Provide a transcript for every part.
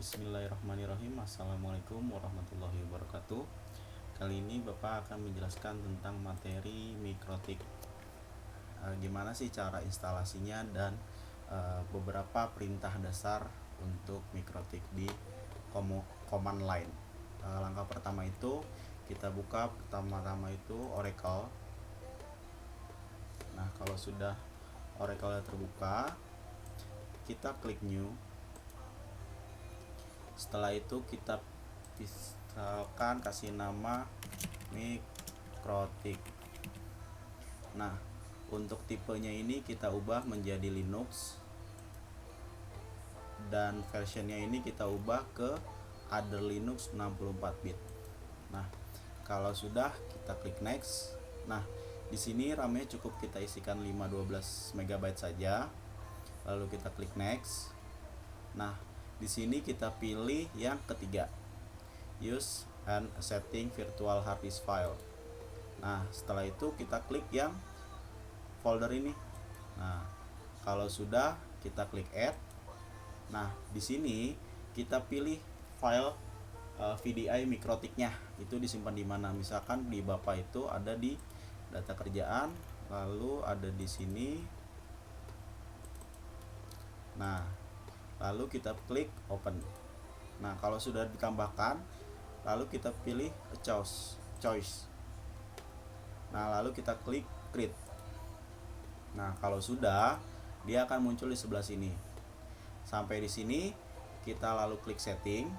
Bismillahirrahmanirrahim. Assalamualaikum warahmatullahi wabarakatuh. Kali ini Bapak akan menjelaskan tentang materi mikrotik. Gimana sih cara instalasinya dan beberapa perintah dasar untuk mikrotik di command line. Langkah pertama itu kita buka pertama-tama itu Oracle. Nah, kalau sudah Oracle terbuka, kita klik new. Setelah itu kita misalkan kasih nama mikrotik. Nah, untuk tipenya ini kita ubah menjadi Linux, dan versionnya ini kita ubah ke Ada Linux 64 bit. Nah, kalau sudah kita klik next. Nah, di sini RAM-nya cukup kita isikan 512 MB saja. Lalu kita klik next. Nah, di sini kita pilih yang ketiga, use and setting virtual hard disk file. Nah, setelah itu kita klik yang folder ini. Nah, kalau sudah kita klik add. Nah, di sini kita pilih file VDI mikrotiknya itu disimpan di mana. Misalkan di Bapak itu ada di data kerjaan, lalu ada di sini. Nah, lalu kita klik open. Nah, kalau sudah ditambahkan, lalu kita pilih choice. Nah, lalu kita klik create. Nah, kalau sudah, dia akan muncul di sebelah sini. Sampai di sini kita lalu klik setting.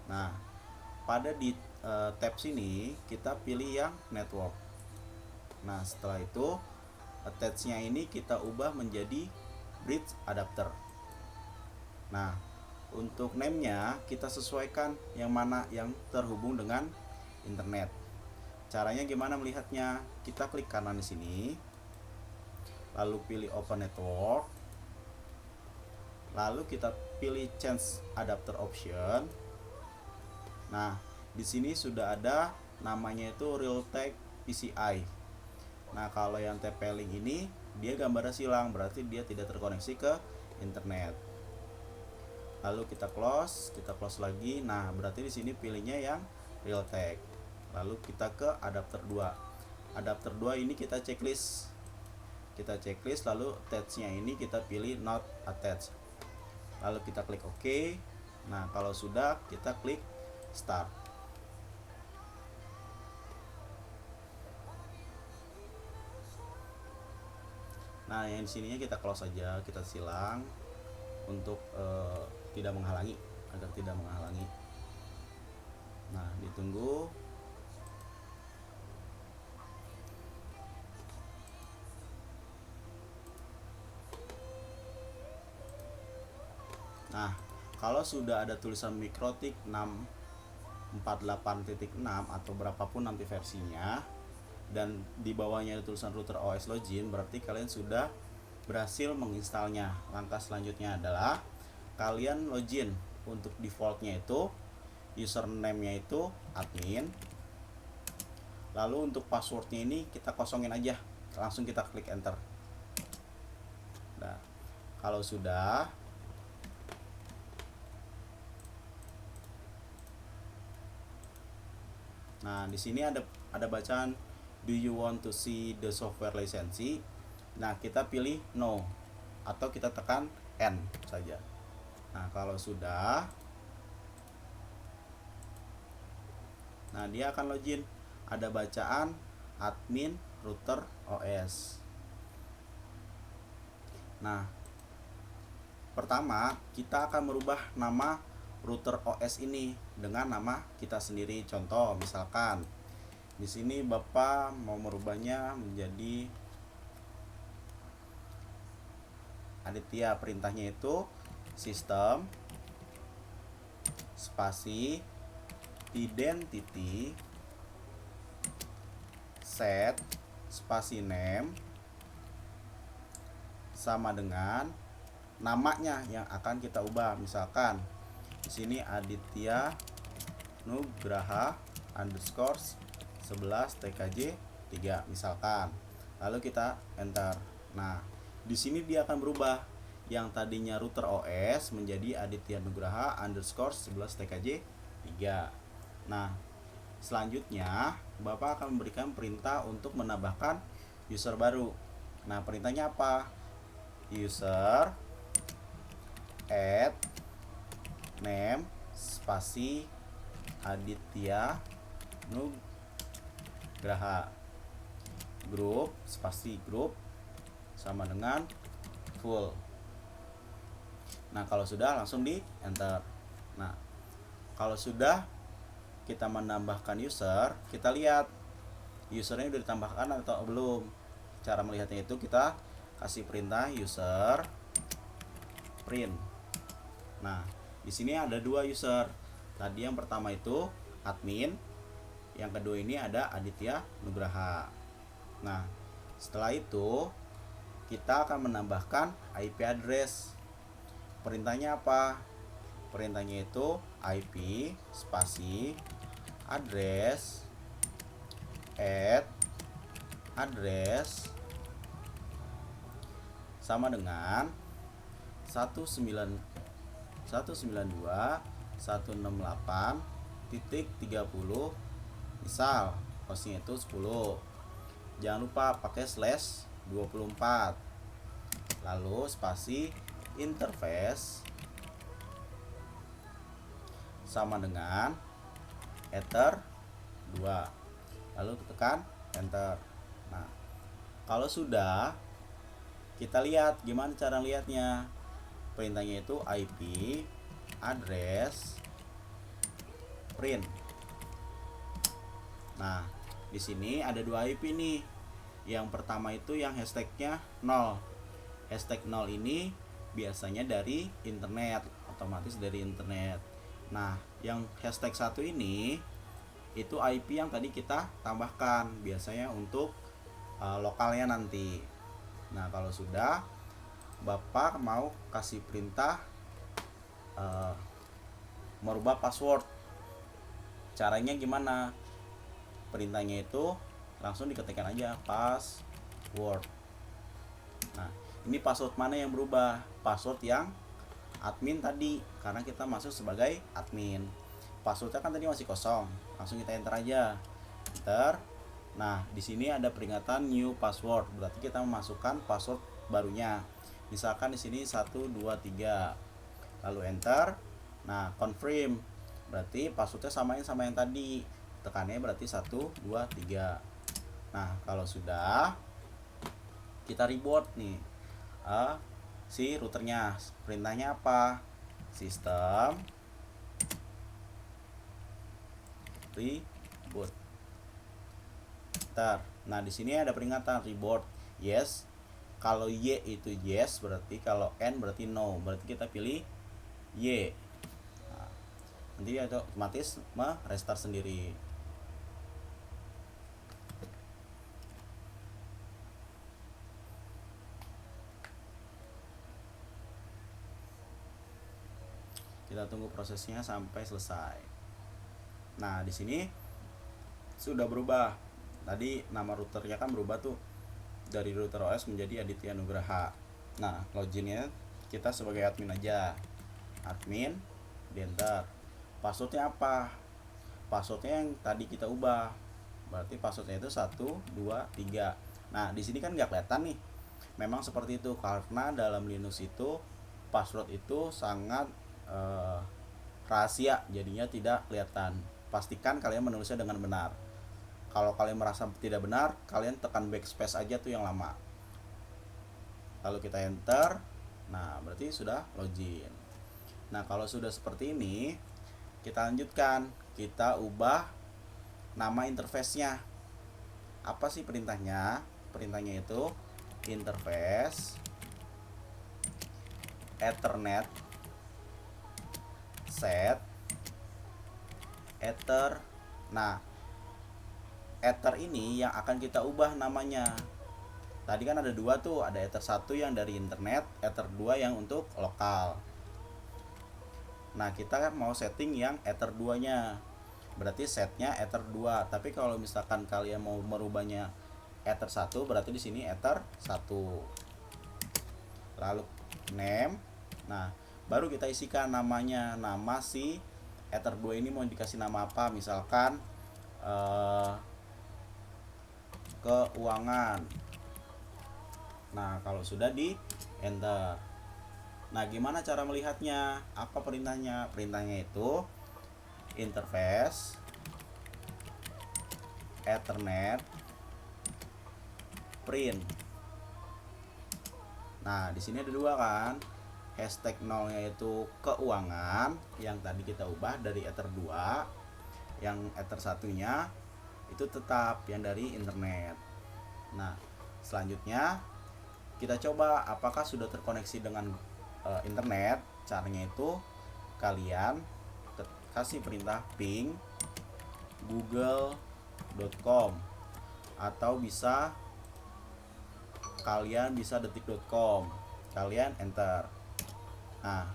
Nah, pada di tab sini kita pilih yang network. Nah, setelah itu attach-nya ini kita ubah menjadi bridge adapter. Nah, untuk name-nya kita sesuaikan yang mana yang terhubung dengan internet. Caranya gimana melihatnya? Kita klik kanan di sini, lalu pilih open network, lalu kita pilih change adapter option. Nah, di sini sudah ada namanya itu Realtek PCI. Nah, kalau yang TP-Link ini dia gambarnya silang, berarti dia tidak terkoneksi ke internet. Lalu kita close lagi. Nah, berarti di sini pilihnya yang Realtek. Lalu kita ke adapter 2. Adapter 2 ini kita checklist. Lalu attach-nya ini kita pilih not attached. Lalu kita klik OK. Nah, kalau sudah kita klik start. Nah, yang di sininya kita close saja, kita silang untuk tidak menghalangi, agar tidak menghalangi. Nah, ditunggu. Nah, kalau sudah ada tulisan mikrotik 648.6 atau berapapun nanti versinya, dan di bawahnya ada tulisan router OS login, berarti kalian sudah berhasil menginstalnya. Langkah selanjutnya adalah kalian login. Untuk defaultnya itu username-nya itu admin. Lalu untuk passwordnya ini kita kosongin aja, langsung kita klik enter. Nah, kalau sudah, nah di sini ada bacaan do you want to see the software license. Nah, kita pilih no atau kita tekan N saja. Nah, kalau sudah, nah dia akan login. Ada bacaan admin router OS. Nah, pertama kita akan merubah nama router OS ini dengan nama kita sendiri. Contoh, misalkan di sini Bapak mau merubahnya menjadi Aditya. Perintahnya itu sistem spasi identity set spasi name sama dengan namanya yang akan kita ubah. Misalkan di sini Aditya Nugraha underscore 11 TKJ 3 misalkan. Lalu kita enter. Nah, di sini dia akan berubah. yang tadinya router OS menjadi Aditya Nugraha underscore 11 TKJ 3. Nah, selanjutnya Bapak akan memberikan perintah untuk menambahkan user baru. Nah, perintahnya apa? User add name spasi Aditya Nugraha, grup spasi grup sama dengan full. Nah, kalau sudah langsung di enter. Nah, kalau sudah kita menambahkan user, kita lihat usernya udah ditambahkan atau belum. Cara melihatnya itu kita kasih perintah user print. Nah, di sini ada dua user. Tadi yang pertama itu admin, yang kedua ini ada Aditya Nugraha. Nah, setelah itu kita akan menambahkan IP address. Perintahnya apa? Perintahnya itu IP spasi address add address sama dengan 192.168.30. Misal hostnya itu 10. Jangan lupa pakai slash 24, lalu spasi interface sama dengan ether 2, lalu tekan enter. Nah, kalau sudah, kita lihat gimana cara lihatnya. Perintahnya itu IP address print. Nah, di sini ada dua IP nih. Yang pertama itu yang hashtagnya 0. Hashtag 0 ini biasanya dari internet, otomatis dari internet. Nah, yang hashtag 1 ini itu IP yang tadi kita tambahkan, biasanya untuk lokalnya nanti. Nah, kalau sudah, Bapak mau kasih perintah merubah password. Caranya gimana? Perintahnya itu langsung diketikkan aja password. Nah, ini password mana yang berubah? Password yang admin tadi, karena kita masuk sebagai admin. Passwordnya kan tadi masih kosong, langsung kita enter aja. Enter. Nah, di sini ada peringatan new password, berarti kita memasukkan password barunya. Misalkan di sini 123. Lalu enter. Nah, confirm. Berarti passwordnya samain sama yang tadi. Tekannya berarti 123. Nah, kalau sudah, kita reboot nih si routernya. Perintahnya apa? Sistem reboot. Nah, di sini ada peringatan reboot yes. Kalau Y itu yes, berarti kalau N berarti no. Berarti kita pilih Y. Nah, nanti dia otomatis merestart sendiri. Kita tunggu prosesnya sampai selesai. Nah, di sini sudah berubah. Tadi nama routernya kan berubah tuh, dari router OS menjadi Aditya Nugraha. Nah, loginnya kita sebagai admin aja. Admin, di enter. Passwordnya apa? Passwordnya yang tadi kita ubah. Berarti passwordnya itu 123. Nah, di sini kan nggak kelihatan nih. Memang seperti itu karena dalam Linux itu password itu sangat rahasia, jadinya tidak kelihatan. Pastikan kalian menulisnya dengan benar. Kalau kalian merasa tidak benar, kalian tekan backspace aja tuh yang lama. Lalu kita enter. Nah, berarti sudah login. Nah, kalau sudah seperti ini, kita lanjutkan. Kita ubah nama interface-nya. Apa sih perintahnya? Perintahnya itu interface Ethernet set ether. Nah, ether ini yang akan kita ubah namanya. Tadi kan ada dua tuh, ada ether 1 yang dari internet, ether 2 yang untuk lokal. Nah, kita kan mau setting yang ether 2 nya, berarti setnya ether 2. Tapi kalau misalkan kalian mau merubahnya ether 1, berarti di sini ether 1. Lalu name. Nah, baru kita isikan namanya. Nama si Ether 2 ini mau dikasih nama apa? Misalkan keuangan. Nah, kalau sudah di enter. Nah, gimana cara melihatnya? Apa perintahnya? Perintahnya itu interface Ethernet print. Nah, di sini ada dua kan. Hashtag 0-nya itu keuangan yang tadi kita ubah dari Ether 2. Yang Ether 1-nya itu tetap yang dari internet. Nah, selanjutnya kita coba apakah sudah terkoneksi dengan internet. Caranya itu kalian kasih perintah ping google.com atau bisa kalian bisa detik.com, kalian enter. Nah,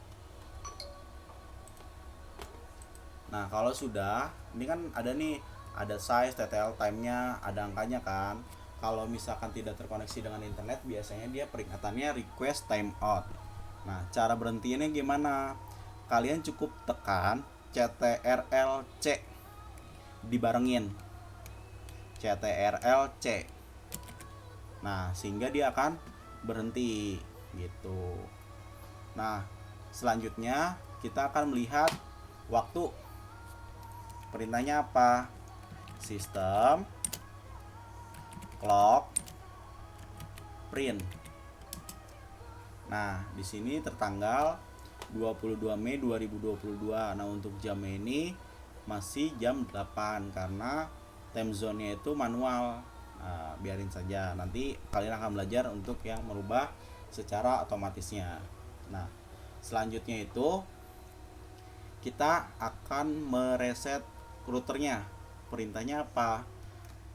kalau sudah, ini kan ada size, TTL time-nya, ada angkanya kan. Kalau misalkan tidak terkoneksi dengan internet, biasanya dia peringatannya request timeout. Nah, cara berhentinya gimana? Kalian cukup tekan CTRL-C, dibarengin CTRL-C. Nah, sehingga dia akan berhenti gitu. Nah, selanjutnya kita akan melihat waktu. Perintahnya apa? Sistem clock print. Nah, di sini tertanggal 22 Mei 2022. Nah, untuk jamnya ini masih jam 8 karena time zone-nya itu manual. Nah, biarin saja. Nanti kalian akan belajar untuk yang merubah secara otomatisnya. Nah, selanjutnya itu kita akan mereset routernya. Perintahnya apa?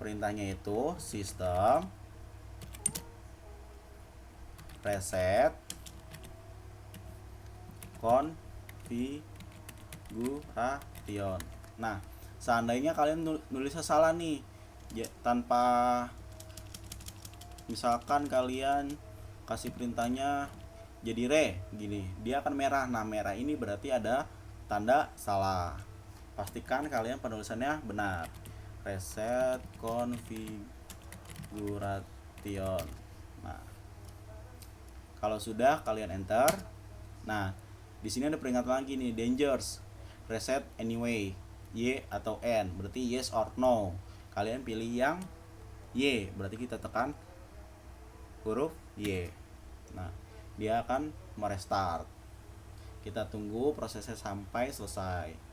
Perintahnya itu sistem reset configuration. Nah, seandainya kalian nulisnya salah nih, tanpa misalkan kalian kasih perintahnya jadi gini, dia akan merah. Nah, merah ini berarti ada tanda salah. Pastikan kalian penulisannya benar. Reset configuration. Nah, kalau sudah kalian enter. Nah, di sini ada peringatan lagi nih, dangers. Reset anyway, Y atau N, berarti yes or no. Kalian pilih yang Y, berarti kita tekan huruf Y. Nah, dia akan merestart. Kita tunggu prosesnya sampai selesai.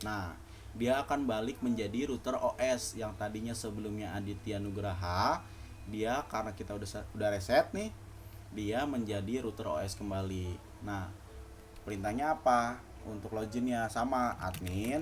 Nah, dia akan balik menjadi router OS yang tadinya sebelumnya Aditya Nugraha. Dia karena kita udah reset nih, dia menjadi router OS kembali. Nah, perintahnya apa? Untuk loginnya sama admin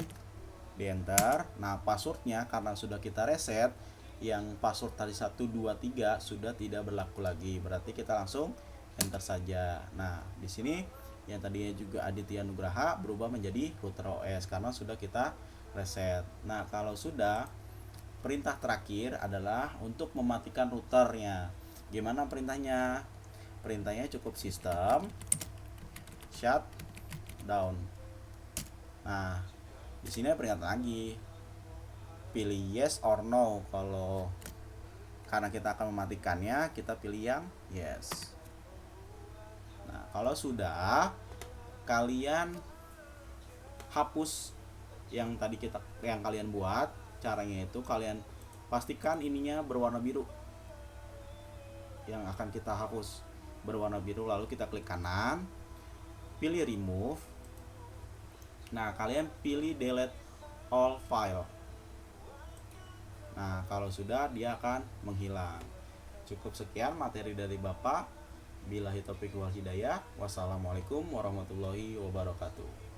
di enter. Nah, passwordnya karena sudah kita reset, yang password tadi 123 sudah tidak berlaku lagi. Berarti kita langsung enter saja. Nah, di sini yang tadinya juga Aditya Nugraha berubah menjadi router OS karena sudah kita reset. Nah, kalau sudah, perintah terakhir adalah untuk mematikan routernya. Gimana perintahnya? Perintahnya cukup sistem shut down. Nah, di sini ada peringatan lagi. Pilih yes or no. Kalau karena kita akan mematikannya, kita pilih yang yes. Nah, kalau sudah, kalian hapus yang tadi yang kalian buat. Caranya itu kalian pastikan ininya berwarna biru. Yang akan kita hapus berwarna biru, lalu kita klik kanan, pilih remove. Nah, kalian pilih delete all file. Nah, kalau sudah, dia akan menghilang. Cukup sekian materi dari Bapak. Billahi taufiq wal hidayah. Wassalamualaikum warahmatullahi wabarakatuh.